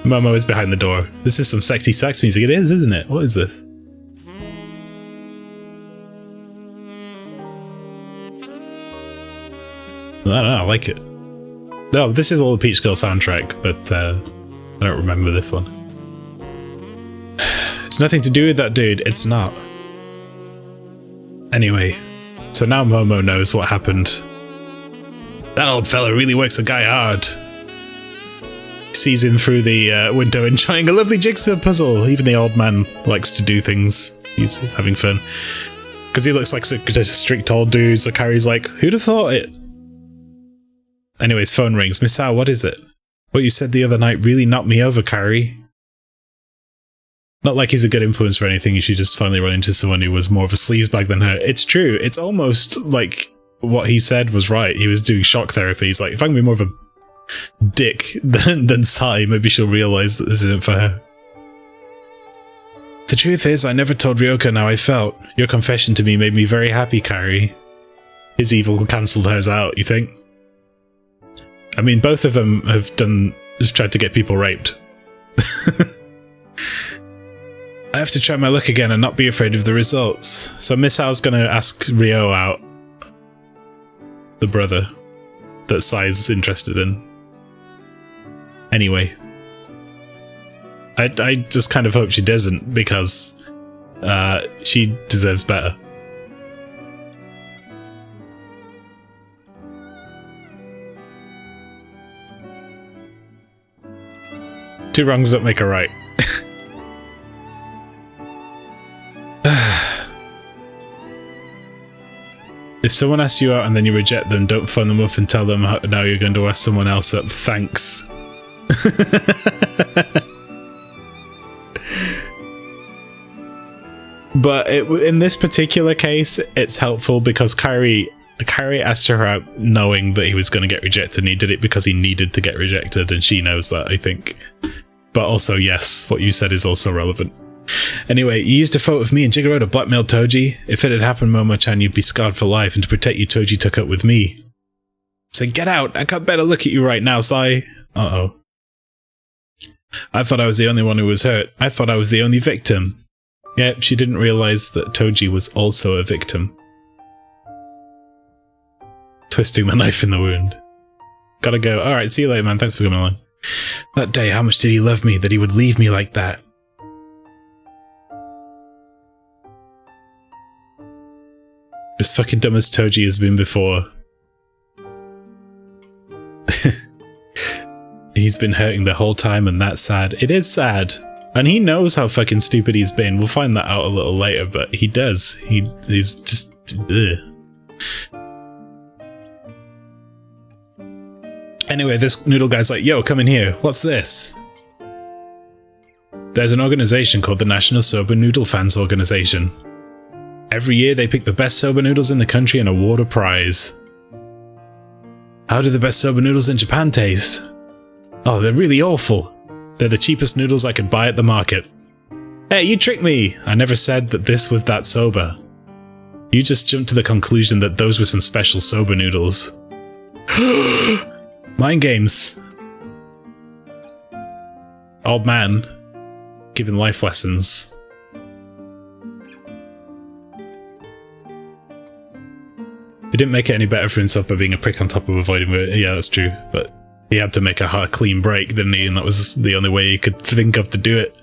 Momo is behind the door. This is some sexy sex music. It is, isn't it? What is this? I don't know, I like it. No, this is all the Peach Girl soundtrack, but I don't remember this one. It's nothing to do with that dude, it's not. Anyway, so now Momo knows what happened. That old fella really works a guy hard. He sees him through the window enjoying a lovely jigsaw puzzle. Even the old man likes to do things. He's having fun. Because he looks like such a strict old dude, so Carrie's like, who'd have thought it? Anyways, phone rings. Misao, what is it? What you said the other night really knocked me over, Carrie. Not like he's a good influence or anything, you should just finally run into someone who was more of a sleazebag than her. It's true, it's almost like what he said was right. He was doing shock therapy. He's like, if I can be more of a dick than Sai, maybe she'll realise that this isn't for her. The truth is, I never told Ryoka how I felt. Your confession to me made me very happy, Carrie. His evil cancelled hers out, you think? I mean, both of them have tried to get people raped. I have to try my luck again and not be afraid of the results. So Miss Hao's gonna ask Ryo out. The brother that Sai's interested in. Anyway. I just kind of hope she doesn't, because she deserves better. Two wrongs don't make a right. If someone asks you out and then you reject them, don't phone them up and tell them how, now you're going to ask someone else up. Thanks. But in this particular case, it's helpful because Kyrie asked her out knowing that he was going to get rejected, and he did it because he needed to get rejected, and she knows that, I think. But also, yes, what you said is also relevant. Anyway, you used a photo of me and Jigoro to blackmail Toji. If it had happened, Momo-chan, you'd be scarred for life, and to protect you, Toji took up with me. So get out! I can't bear to look at you right now, Sai. Uh-oh. I thought I was the only one who was hurt. I thought I was the only victim. Yep, she didn't realise that Toji was also a victim. Twisting the knife in the wound. Gotta go. Alright, see you later, man. Thanks for coming along. That day, how much did he love me that he would leave me like that? As fucking dumb as Toji has been before. He's been hurting the whole time, and that's sad. It is sad. And he knows how fucking stupid he's been. We'll find that out a little later, but he does. He's just... Ugh. Anyway, this noodle guy's like, yo, come in here. What's this? There's an organization called the National Soba Noodle Fans Organization. Every year they pick the best soba noodles in the country and award a prize. How do the best soba noodles in Japan taste? Oh, they're really awful. They're the cheapest noodles I could buy at the market. Hey, you tricked me! I never said that this was that soba. You just jumped to the conclusion that those were some special soba noodles. Mind games. Old man. Giving life lessons. He didn't make it any better for himself by being a prick on top of avoiding it. Yeah, that's true. But he had to make a clean break, didn't he? And that was the only way he could think of to do it.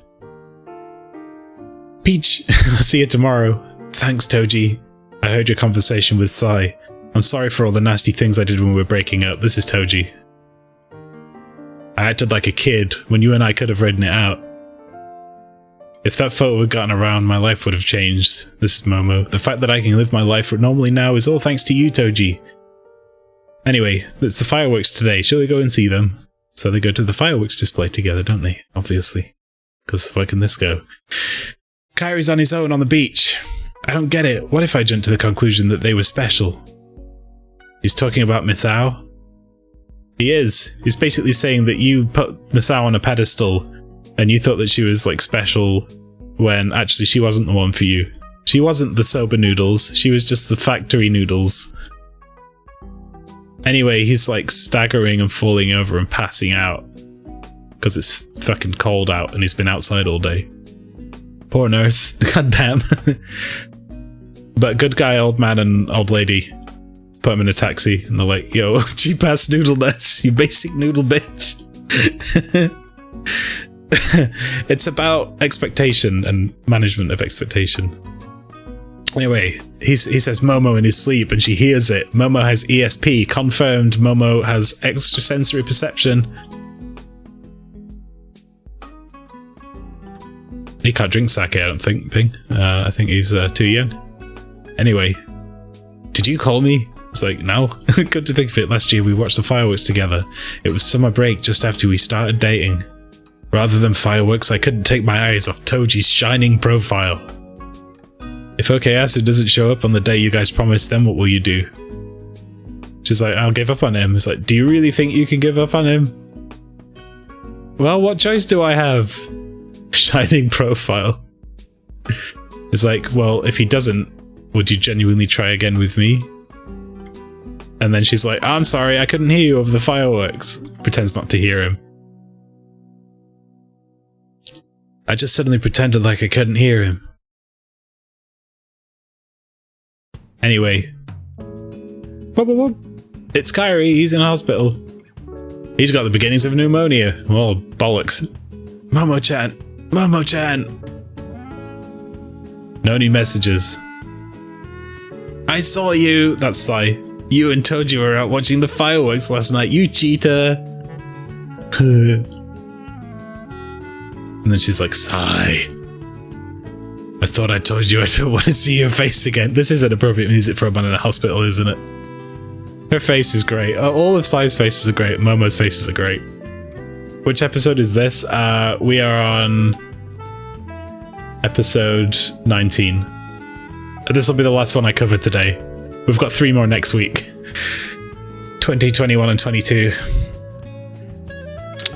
Peach, I'll see you tomorrow. Thanks, Toji. I heard your conversation with Sai. I'm sorry for all the nasty things I did when we were breaking up. This is Toji. I acted like a kid when you and I could have written it out. If that photo had gotten around, my life would have changed. This is Momo. The fact that I can live my life normally now is all thanks to you, Toji. Anyway, it's the fireworks today. Shall we go and see them? So they go to the fireworks display together, don't they? Obviously. Because where can this go? Kyrie's on his own on the beach. I don't get it. What if I jumped to the conclusion that they were special? He's talking about Misao? He is. He's basically saying that you put Misao on a pedestal and you thought that she was, like, special when actually she wasn't the one for you. She wasn't the soba noodles. She was just the factory noodles. Anyway, he's, like, staggering and falling over and passing out. Because it's fucking cold out and he's been outside all day. Poor nurse. God damn. But good guy, old man and old lady put him in a taxi and they're like, yo, cheap ass noodle nurse, you basic noodle bitch. It's about expectation and management of expectation. Anyway, he says Momo in his sleep and she hears it. Momo has ESP, confirmed. Momo has extrasensory perception. He can't drink sake, I don't think, Ping. I think he's too young. Anyway, did you call me? It's like, no. Good to think of it, last year we watched the fireworks together. It was summer break just after we started dating. Rather than fireworks, I couldn't take my eyes off Toji's shining profile. If Okuyasu doesn't show up on the day you guys promised, then what will you do? She's like, I'll give up on him. It's like, do you really think you can give up on him? Well, what choice do I have? Shining profile. It's like, well, if he doesn't, would you genuinely try again with me? And then she's like, I'm sorry, I couldn't hear you over the fireworks. Pretends not to hear him. I just suddenly pretended like I couldn't hear him. Anyway. Whoop, whoop, whoop. It's Kyrie, he's in hospital. He's got the beginnings of pneumonia. Oh, bollocks. Momo-chan! Momo-chan! No new messages. I saw you! That's Sai. You and Toji were out watching the fireworks last night, you cheater! And then she's like, Sai. I thought I told you I don't want to see your face again. This isn't appropriate music for a man in a hospital, isn't it? Her face is great. All of Sai's faces are great. Momo's faces are great. Which episode is this? We are on episode 19. This will be the last one I cover today. We've got 3 more next week. 20, 21, and 22.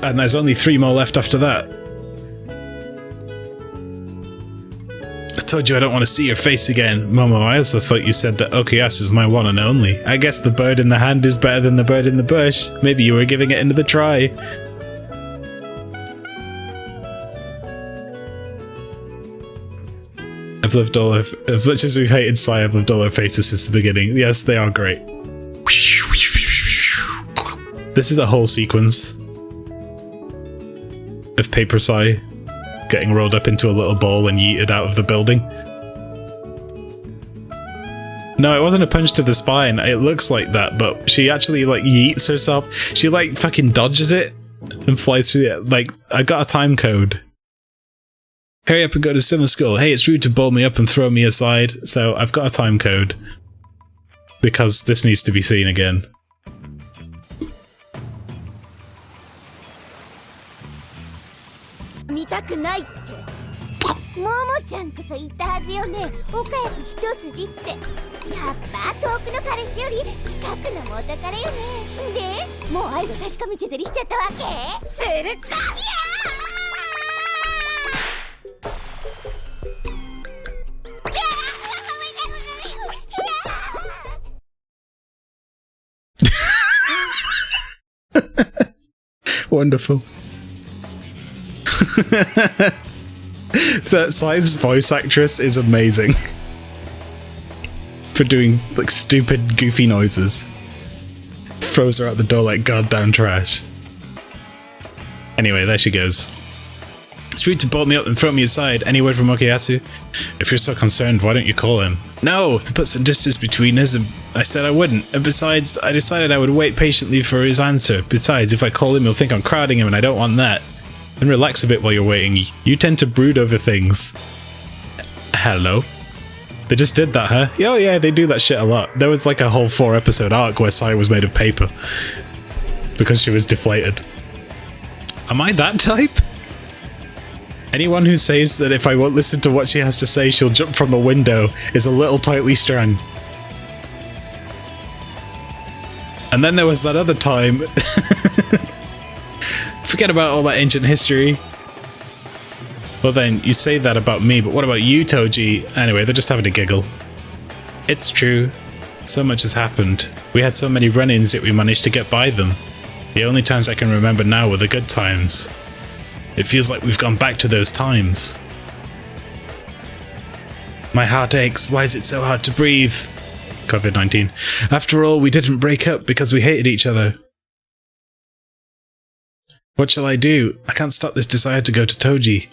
And there's only 3 more left after that. I told you I don't want to see your face again. Momo, I also thought you said that Okuyasu is my one and only. I guess the bird in the hand is better than the bird in the bush. Maybe you were giving it another try. I've loved all of... As much as we've hated Sai, I've loved all her faces since the beginning. Yes, they are great. This is a whole sequence of Paper Sai getting rolled up into a little ball and yeeted out of the building. No, it wasn't a punch to the spine. It looks like that, but she actually, like, yeets herself. She, like, fucking dodges it and flies through it. Like, I got a time code. Hurry up and go to summer school. Hey, it's rude to ball me up and throw me aside. So, I've got a time code. Because this needs to be seen again. Wonderful. That Sai's voice actress is amazing. For doing, like, stupid, goofy noises. Throws her out the door like goddamn trash. Anyway, there she goes. It's rude to bolt me up and throw me aside. Any word from Okuyasu? If you're so concerned, why don't you call him? No, to put some distance between us, and I said I wouldn't. And besides, I decided I would wait patiently for his answer. Besides, if I call him, he'll think I'm crowding him, and I don't want that. And relax a bit while you're waiting. You tend to brood over things. Hello? They just did that, huh? Oh yeah, they do that shit a lot. There was like a whole 4-episode arc where Sai was made of paper. Because she was deflated. Am I that type? Anyone who says that if I won't listen to what she has to say, she'll jump from the window is a little tightly strung. And then there was that other time... Forget about all that ancient history. Well then, you say that about me, but what about you, Toji? Anyway, they're just having a giggle. It's true. So much has happened. We had so many run-ins yet we managed to get by them. The only times I can remember now were the good times. It feels like we've gone back to those times. My heart aches. Why is it so hard to breathe? COVID-19. After all, we didn't break up because we hated each other. What shall I do? I can't stop this desire to go to Toji.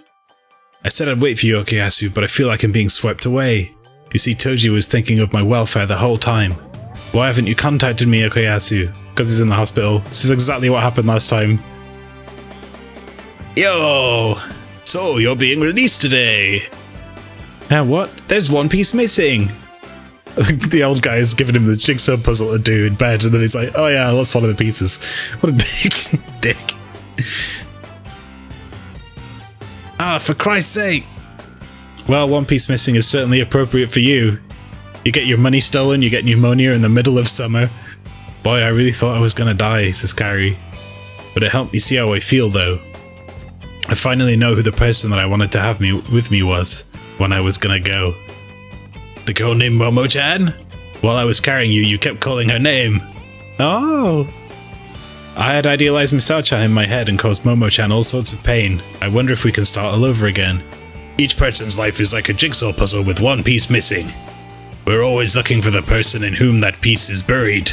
I said I'd wait for you, Okuyasu, but I feel like I'm being swept away. You see, Toji was thinking of my welfare the whole time. Why haven't you contacted me, Okuyasu? Because he's in the hospital. This is exactly what happened last time. Yo! So, you're being released today! What? There's one piece missing! The old guy is giving him the jigsaw puzzle to do in bed, and then he's like, oh yeah, let's follow the pieces. What a dick. Ah, for Christ's sake. Well, one piece missing is certainly appropriate for you. You get your money stolen, you get pneumonia in the middle of summer. Boy, I really thought I was gonna die, says Carrie. But it helped me see how I feel, though. I finally know who the person that I wanted to have with me was when I was gonna go. The girl named Momo-chan? While I was carrying you, you kept calling her name. Oh. I had idealized Misao-chan in my head and caused Momo-chan all sorts of pain. I wonder if we can start all over again. Each person's life is like a jigsaw puzzle with one piece missing. We're always looking for the person in whom that piece is buried.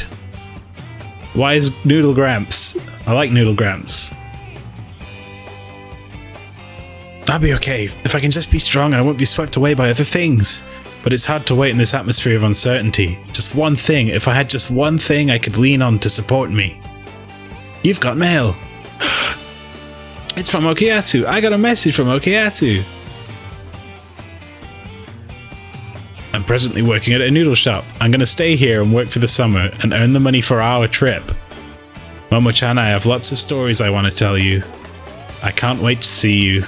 Why is Noodle Gramps? I like Noodle Gramps. I'll be okay. If I can just be strong, I won't be swept away by other things. But it's hard to wait in this atmosphere of uncertainty. Just one thing. If I had just one thing I could lean on to support me. You've got mail. It's from Okuyasu. I got a message from Okuyasu. I'm presently working at a noodle shop. I'm going to stay here and work for the summer and earn the money for our trip. Momo-chan, I have lots of stories I want to tell you. I can't wait to see you.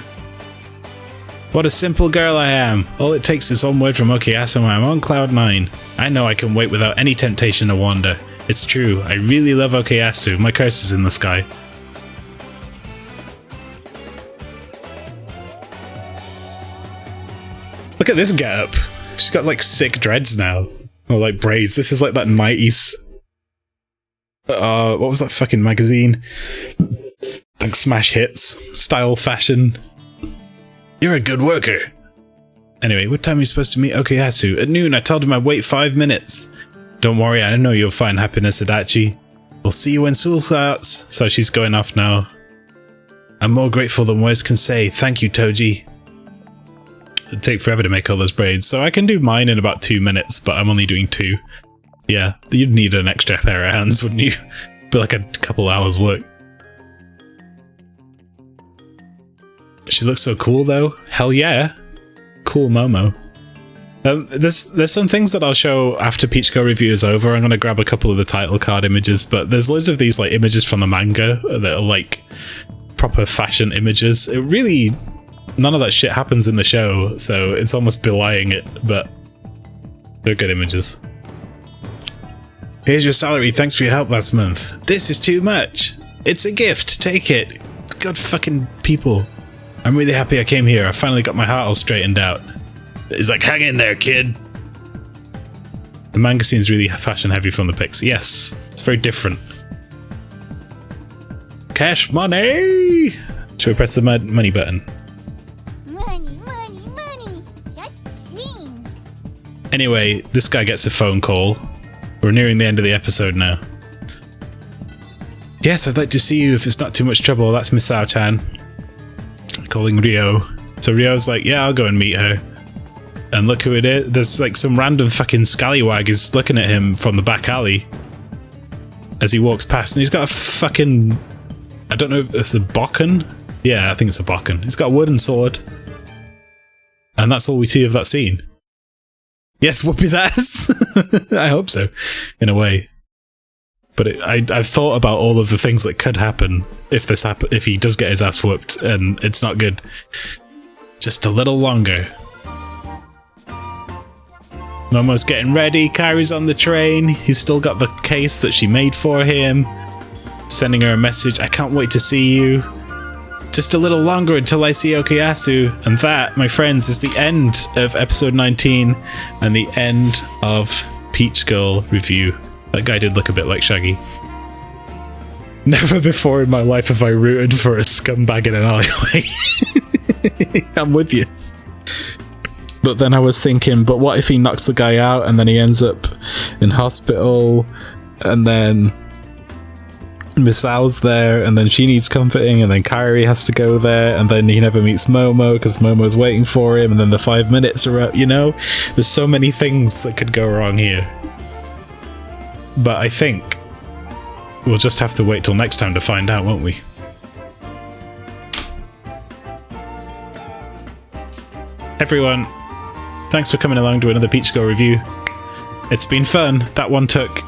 What a simple girl I am. All it takes is one word from Okuyasu and I'm on cloud 9. I know I can wait without any temptation to wander. It's true, I really love Okuyasu. My curse is in the sky. Look at this getup. She's got like sick dreads now. Or like braids. This is like that 90s... what was that fucking magazine? Like Smash Hits. Style fashion. You're a good worker. Anyway, what time are you supposed to meet Okuyasu? At noon, I told him I'd wait 5 minutes. Don't worry, I know you'll find happiness, Adachi. We'll see you when school starts. So she's going off now. I'm more grateful than words can say. Thank you, Toji. It'd take forever to make all those braids, so I can do mine in about 2 minutes, but I'm only doing 2. Yeah, you'd need an extra pair of hands, wouldn't you? Be like a couple hours work. She looks so cool, though. Hell yeah. Cool Momo. There's some things that I'll show after Peach Girl review is over. I'm going to grab a couple of the title card images, but there's loads of these like images from the manga that are like proper fashion images. It really... None of that shit happens in the show, so it's almost belying it, but they're good images. Here's your salary, thanks for your help last month. This is too much. It's a gift, take it. God fucking people. I'm really happy I came here. I finally got my heart all straightened out. He's like, hang in there, kid. The manga seems really fashion heavy from the pics. Yes, it's very different. Cash money! Should we press the money button? Anyway, this guy gets a phone call. We're nearing the end of the episode now. Yes, I'd like to see you if it's not too much trouble. That's Misao-chan. Calling Ryo. So Ryo's like, yeah, I'll go and meet her. And look who it is. There's like some random fucking scallywag is looking at him from the back alley as he walks past. And he's got a fucking... I don't know if it's a bokken? Yeah, I think it's a bokken. He's got a wooden sword. And that's all we see of that scene. Yes, whoop his ass. I hope so, in a way. But I've thought about all of the things that could happen if if he does get his ass whooped, and it's not good. Just a little longer. Momo's getting ready. Kairi's on the train. He's still got the case that she made for him. Sending her a message. I can't wait to see you. Just a little longer until I see Okuyasu. And that, my friends, is the end of episode 19 and the end of Peach Girl review. That guy did look a bit like Shaggy. Never before in my life have I rooted for a scumbag in an alleyway. I'm with you. But then I was thinking, but what if he knocks the guy out and then he ends up in hospital and then Misao's there and then she needs comforting and then Kairi has to go there and then he never meets Momo because Momo's waiting for him and then the 5 minutes are up, you know? There's so many things that could go wrong here. But I think we'll just have to wait till next time to find out, won't we? Everyone, thanks for coming along to another Peach Girl review. It's been fun. That one took